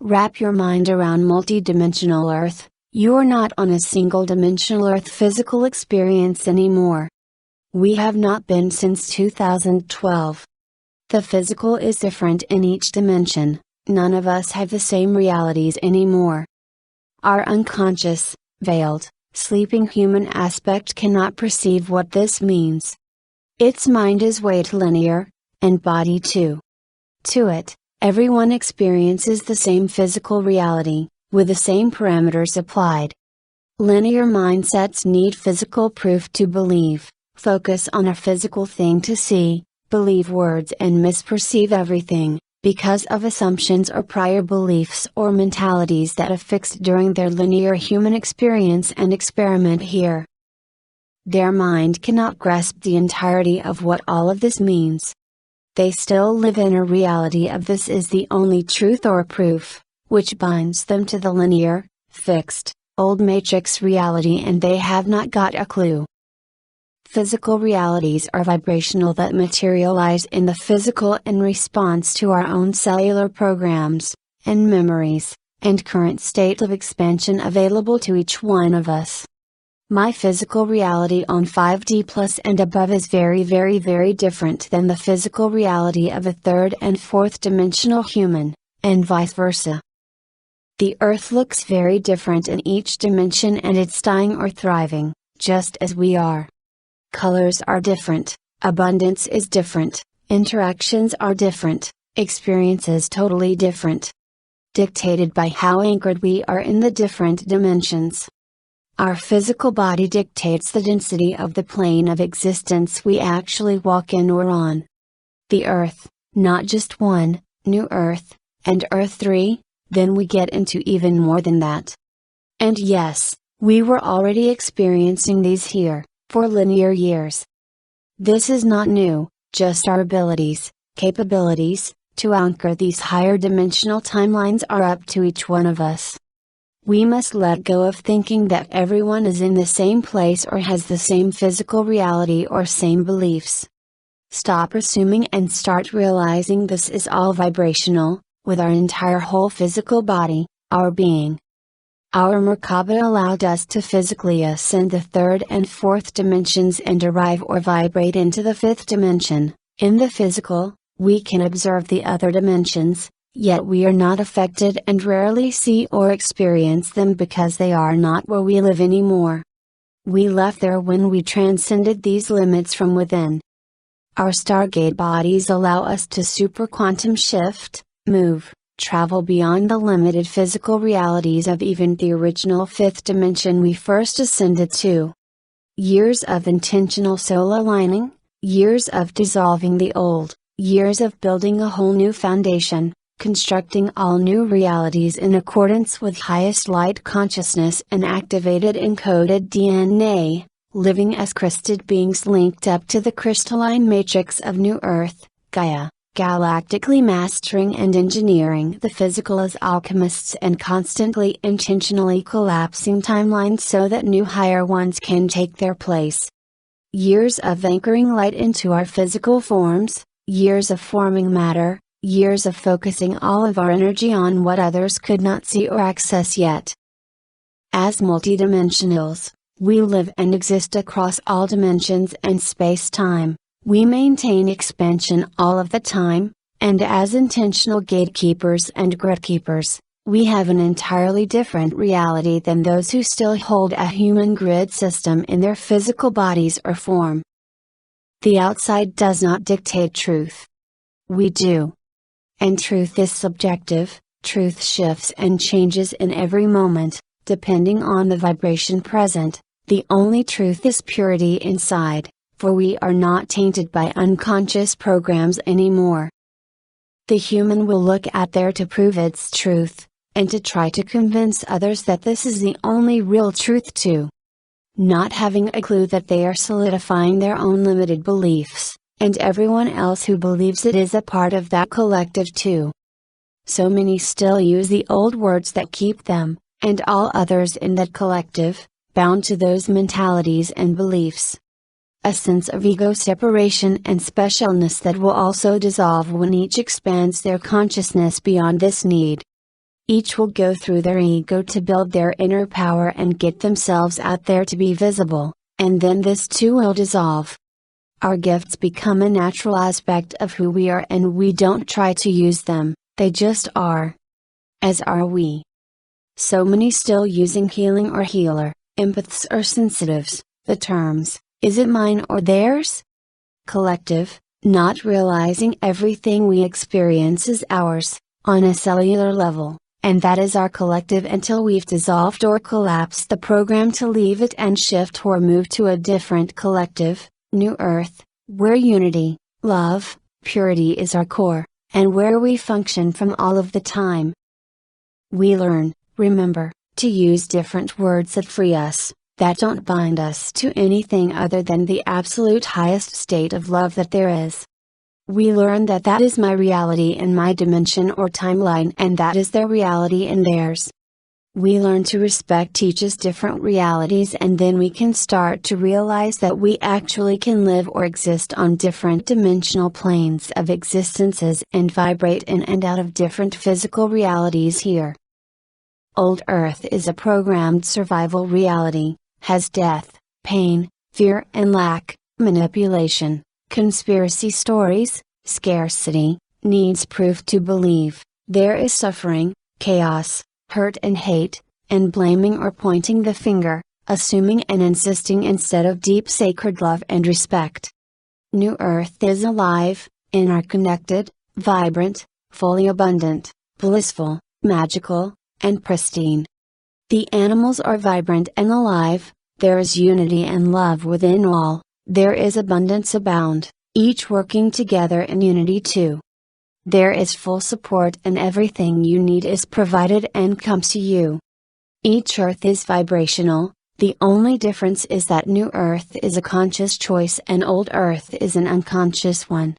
Wrap your mind around multidimensional Earth. You are not on a single-dimensional Earth physical experience anymore. We have not been since 2012. The physical is different in each dimension. None of us have the same realities anymore. Our unconscious, veiled, sleeping human aspect cannot perceive what this means. Its mind is weight linear, and body too. To it, everyone experiences the same physical reality, with the same parameters applied. Linear mindsets need physical proof to believe, focus on a physical thing to see, believe words and misperceive everything, because of assumptions or prior beliefs or mentalities that affixed during their linear human experience and experiment here. Their mind cannot grasp the entirety of what all of this means. They still live in a reality of this is the only truth or proof, which binds them to the linear, fixed, old matrix reality, and they have not got a clue. Physical realities are vibrational that materialize in the physical in response to our own cellular programs, and memories, and current state of expansion available to each one of us. My physical reality on 5D plus and above is very different than the physical reality of a third and fourth dimensional human, and vice versa. The Earth looks very different in each dimension, and it's dying or thriving, just as we are. Colors are different, abundance is different, interactions are different, experiences totally different. Dictated by how anchored we are in the different dimensions. Our physical body dictates the density of the plane of existence we actually walk in or on. The Earth, not just one, New Earth, and Earth 3, then we get into even more than that. And yes, we were already experiencing these here, for linear years. This is not new, just our abilities, capabilities, to anchor these higher dimensional timelines are up to each one of us. We must let go of thinking that everyone is in the same place or has the same physical reality or same beliefs. Stop assuming and start realizing this is all vibrational, with our entire whole physical body, our being. Our Merkaba allowed us to physically ascend the third and fourth dimensions and arrive or vibrate into the fifth dimension. In the physical, we can observe the other dimensions, yet we are not affected and rarely see or experience them because they are not where we live anymore. We left there when we transcended these limits from within. Our Stargate bodies allow us to super-quantum shift, move, travel beyond the limited physical realities of even the original fifth dimension we first ascended to. Years of intentional soul aligning, years of dissolving the old, years of building a whole new foundation, constructing all new realities in accordance with highest light consciousness and activated encoded DNA, living as crysted beings linked up to the crystalline matrix of New Earth, Gaia, galactically mastering and engineering the physical as alchemists and constantly intentionally collapsing timelines so that new higher ones can take their place. Years of anchoring light into our physical forms, years of forming matter, years of focusing all of our energy on what others could not see or access yet. As multidimensionals, we live and exist across all dimensions and space-time. We maintain expansion all of the time, and as intentional gatekeepers and gridkeepers, we have an entirely different reality than those who still hold a human grid system in their physical bodies or form. The outside does not dictate truth. We do. And truth is subjective, truth shifts and changes in every moment, depending on the vibration present. The only truth is purity inside, for we are not tainted by unconscious programs anymore. The human will look at there to prove its truth, and to try to convince others that this is the only real truth too. Not having a clue that they are solidifying their own limited beliefs, and everyone else who believes it is a part of that collective too. So many still use the old words that keep them, and all others in that collective, bound to those mentalities and beliefs. A sense of ego separation and specialness that will also dissolve when each expands their consciousness beyond this need. Each will go through their ego to build their inner power and get themselves out there to be visible, and then this too will dissolve. Our gifts become a natural aspect of who we are and we don't try to use them, they just are. As are we. So many still using healing or healer, empaths or sensitives, the terms, is it mine or theirs? Collective, not realizing everything we experience is ours, on a cellular level. And that is our collective until we've dissolved or collapsed the program to leave it and shift or move to a different collective, New Earth, where unity, love, purity is our core, and where we function from all of the time. We learn, remember, to use different words that free us, that don't bind us to anything other than the absolute highest state of love that there is. We learn that that is my reality in my dimension or timeline and that is their reality in theirs. We learn to respect each's different realities and then we can start to realize that we actually can live or exist on different dimensional planes of existences and vibrate in and out of different physical realities here. Old Earth is a programmed survival reality, has death, pain, fear and lack, manipulation, conspiracy stories, scarcity, needs proof to believe, there is suffering, chaos, hurt and hate, and blaming or pointing the finger, assuming and insisting instead of deep sacred love and respect. New Earth is alive, interconnected, vibrant, fully abundant, blissful, magical, and pristine. The animals are vibrant and alive, there is unity and love within all. There is abundance abound, each working together in unity too. There is full support and everything you need is provided and comes to you. Each Earth is vibrational, the only difference is that New Earth is a conscious choice and Old Earth is an unconscious one.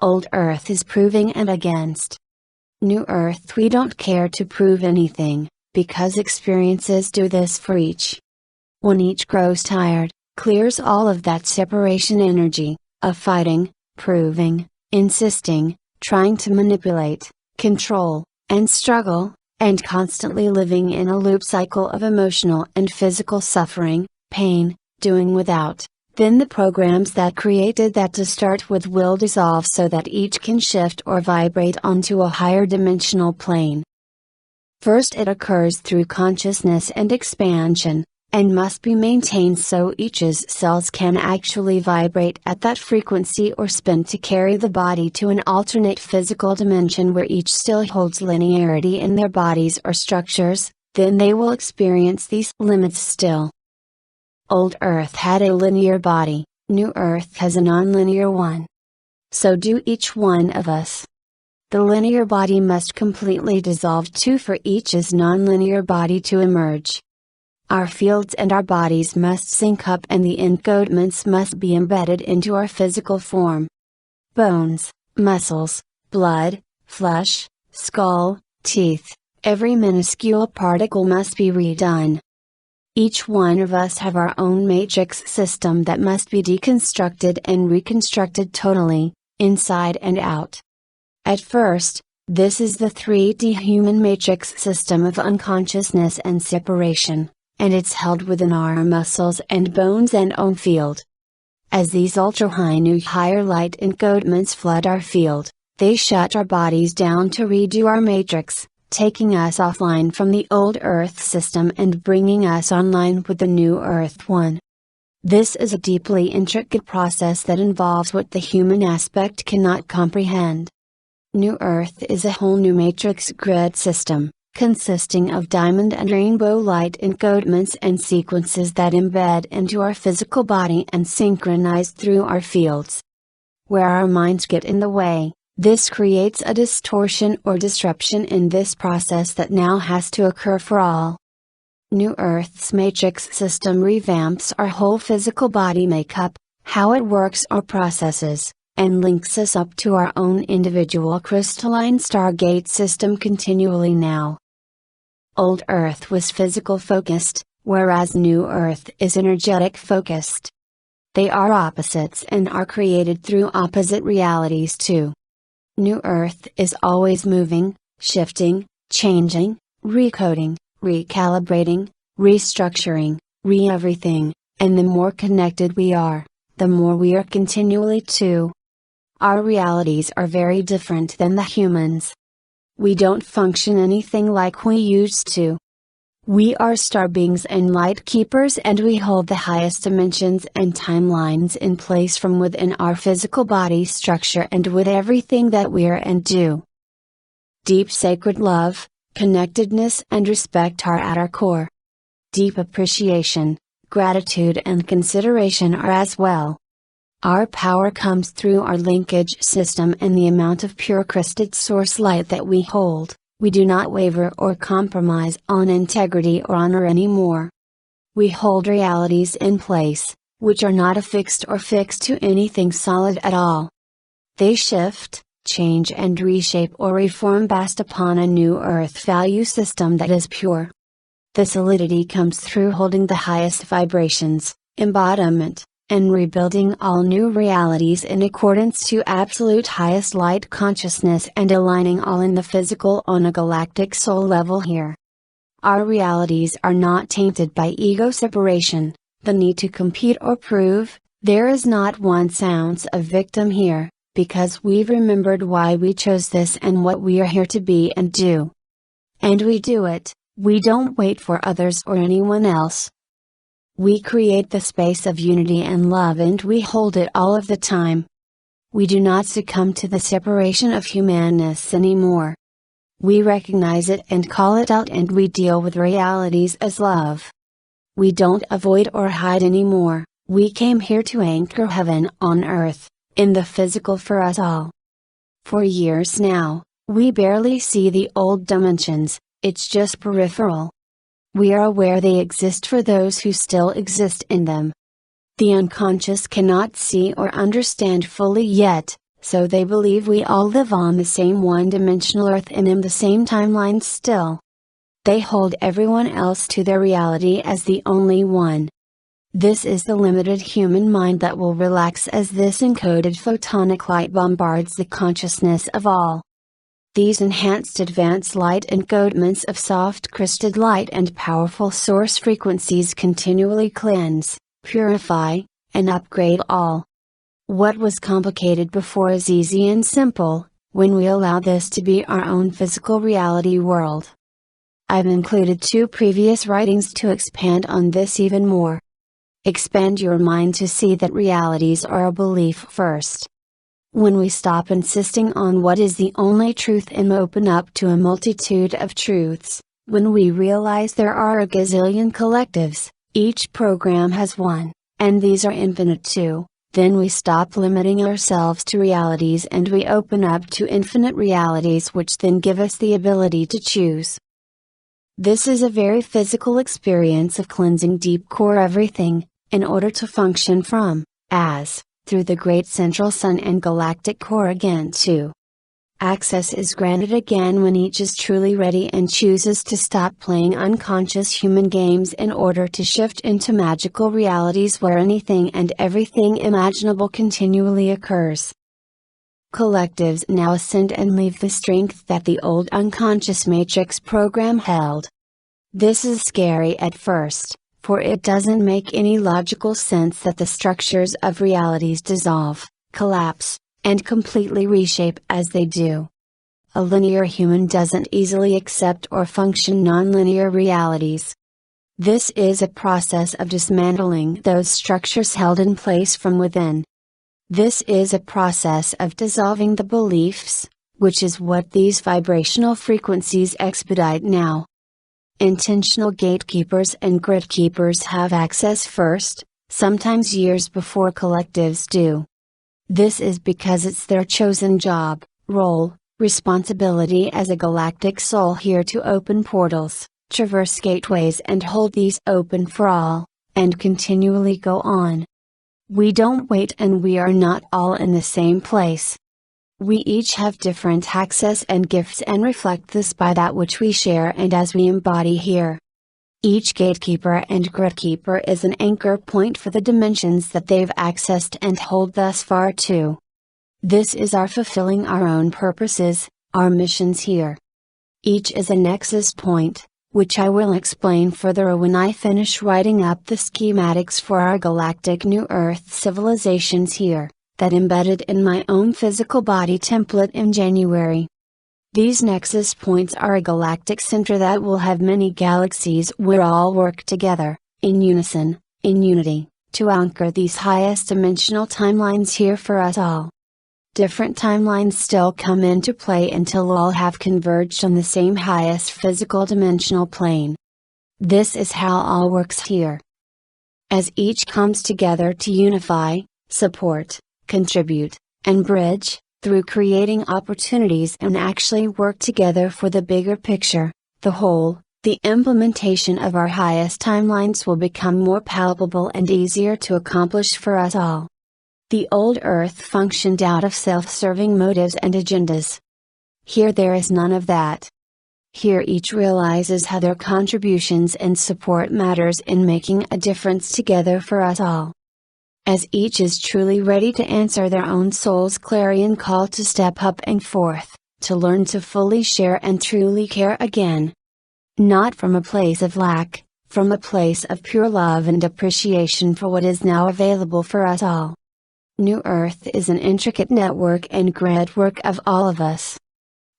Old Earth is proving and against. New Earth we don't care to prove anything, because experiences do this for each. When each grows tired, clears all of that separation energy, of fighting, proving, insisting, trying to manipulate, control, and struggle, and constantly living in a loop cycle of emotional and physical suffering, pain, doing without, then the programs that created that to start with will dissolve so that each can shift or vibrate onto a higher dimensional plane. First it occurs through consciousness and expansion, and must be maintained so each's cells can actually vibrate at that frequency or spin to carry the body to an alternate physical dimension where each still holds linearity in their bodies or structures, then they will experience these limits still. Old Earth had a linear body, New Earth has a nonlinear one. So do each one of us. The linear body must completely dissolve too for each's nonlinear body to emerge. Our fields and our bodies must sync up and the encodements must be embedded into our physical form. Bones, muscles, blood, flesh, skull, teeth, every minuscule particle must be redone. Each one of us have our own matrix system that must be deconstructed and reconstructed totally, inside and out. At first, this is the 3D human matrix system of unconsciousness and separation, and it's held within our muscles and bones and own field. As these ultra-high new higher light encodements flood our field, they shut our bodies down to redo our matrix, taking us offline from the old Earth system and bringing us online with the new Earth one. This is a deeply intricate process that involves what the human aspect cannot comprehend. New Earth is a whole new matrix grid system, consisting of diamond and rainbow light encodements and sequences that embed into our physical body and synchronize through our fields. Where our minds get in the way, this creates a distortion or disruption in this process that now has to occur for all. New Earth's matrix system revamps our whole physical body makeup, how it works or processes, and links us up to our own individual crystalline stargate system continually now. Old Earth was physical focused, whereas New Earth is energetic focused. They are opposites and are created through opposite realities too. New Earth is always moving, shifting, changing, recoding, recalibrating, restructuring, re-everything, and the more connected we are, the more we are continually too. Our realities are very different than the humans. We don't function anything like we used to. We are star beings and light keepers, and we hold the highest dimensions and timelines in place from within our physical body structure and with everything that we are and do. Deep sacred love, connectedness and respect are at our core. Deep appreciation, gratitude and consideration are as well. Our power comes through our linkage system and the amount of pure crystal source light that we hold. We do not waver or compromise on integrity or honor anymore. We hold realities in place, which are not affixed or fixed to anything solid at all. They shift, change and reshape or reform based upon a new earth value system that is pure. The solidity comes through holding the highest vibrations, embodiment, and rebuilding all new realities in accordance to absolute highest light consciousness and aligning all in the physical on a galactic soul level here. Our realities are not tainted by ego separation, the need to compete or prove. There is not 1 ounce of victim here, because we've remembered why we chose this and what we are here to be and do. And we do it, we don't wait for others or anyone else. We create the space of unity and love and we hold it all of the time. We do not succumb to the separation of humanness anymore. We recognize it and call it out and we deal with realities as love. We don't avoid or hide anymore, we came here to anchor heaven on earth, in the physical for us all. For years now, we barely see the old dimensions, it's just peripheral. We are aware they exist for those who still exist in them. The unconscious cannot see or understand fully yet, so they believe we all live on the same one-dimensional earth and in the same timeline still. They hold everyone else to their reality as the only one. This is the limited human mind that will relax as this encoded photonic light bombards the consciousness of all. These enhanced advanced light encodements of soft crystal light and powerful source frequencies continually cleanse, purify, and upgrade all. What was complicated before is easy and simple, when we allow this to be our own physical reality world. I've included 2 previous writings to expand on this even more. Expand your mind to see that realities are a belief first. When we stop insisting on what is the only truth and open up to a multitude of truths, when we realize there are a gazillion collectives, each program has one, and these are infinite too, then we stop limiting ourselves to realities and we open up to infinite realities which then give us the ability to choose. This is a very physical experience of cleansing deep core everything, in order to function from, as, through the great central sun and galactic core again too. Access is granted again when each is truly ready and chooses to stop playing unconscious human games in order to shift into magical realities where anything and everything imaginable continually occurs. Collectives now ascend and leave the strength that the old unconscious matrix program held. This is scary at first, for it doesn't make any logical sense that the structures of realities dissolve, collapse, and completely reshape as they do. A linear human doesn't easily accept or function nonlinear realities. This is a process of dismantling those structures held in place from within. This is a process of dissolving the beliefs, which is what these vibrational frequencies expedite now. Intentional gatekeepers and grid keepers have access first, sometimes years before collectives do. This is because it's their chosen job, role, responsibility as a galactic soul here to open portals, traverse gateways and hold these open for all, and continually go on. We don't wait and we are not all in the same place. We each have different access and gifts and reflect this by that which we share and as we embody here. Each gatekeeper and gridkeeper is an anchor point for the dimensions that they've accessed and hold thus far too. This is our fulfilling our own purposes, our missions here. Each is a nexus point, which I will explain further when I finish writing up the schematics for our galactic New Earth civilizations here, that embedded in my own physical body template in January. These nexus points are a galactic center that will have many galaxies where all work together, in unison, in unity, to anchor these highest dimensional timelines here for us all. Different timelines still come into play until all have converged on the same highest physical dimensional plane. This is how all works here. As each comes together to unify, support, contribute, and bridge, through creating opportunities and actually work together for the bigger picture, the whole, the implementation of our highest timelines will become more palpable and easier to accomplish for us all. The old Earth functioned out of self-serving motives and agendas. Here there is none of that. Here each realizes how their contributions and support matters in making a difference together for us all. As each is truly ready to answer their own soul's clarion call to step up and forth, to learn to fully share and truly care again. Not from a place of lack, from a place of pure love and appreciation for what is now available for us all. New Earth is an intricate network and gridwork of all of us.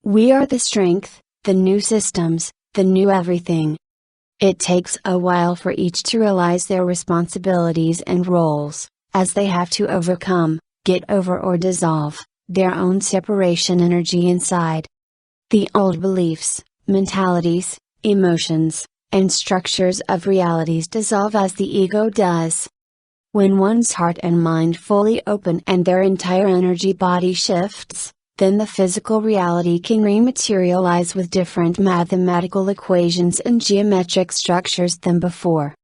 We are the strength, the new systems, the new everything. It takes a while for each to realize their responsibilities and roles, as they have to overcome, get over or dissolve, their own separation energy inside. The old beliefs, mentalities, emotions, and structures of realities dissolve as the ego does. When one's heart and mind fully open and their entire energy body shifts, then the physical reality can rematerialize with different mathematical equations and geometric structures than before.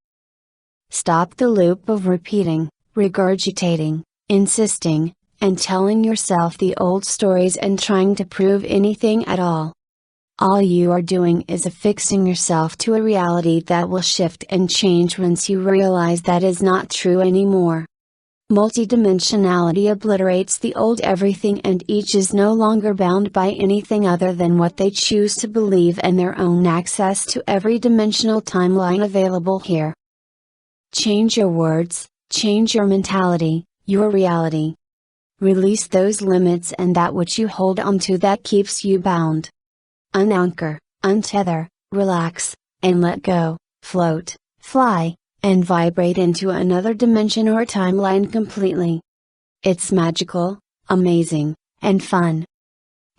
Stop the loop of repeating, regurgitating, insisting, and telling yourself the old stories and trying to prove anything at all. All you are doing is affixing yourself to a reality that will shift and change once you realize that is not true anymore. Multidimensionality obliterates the old everything and each is no longer bound by anything other than what they choose to believe and their own access to every dimensional timeline available here. Change your words, change your mentality, your reality. Release those limits and that which you hold onto that keeps you bound. Unanchor, untether, relax, and let go, float, fly, and vibrate into another dimension or timeline completely. It's magical, amazing, and fun.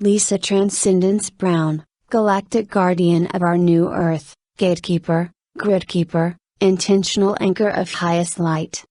Lisa Transcendence Brown, Galactic Guardian of our New Earth, Gatekeeper, Gridkeeper, Intentional Anchor of Highest Light.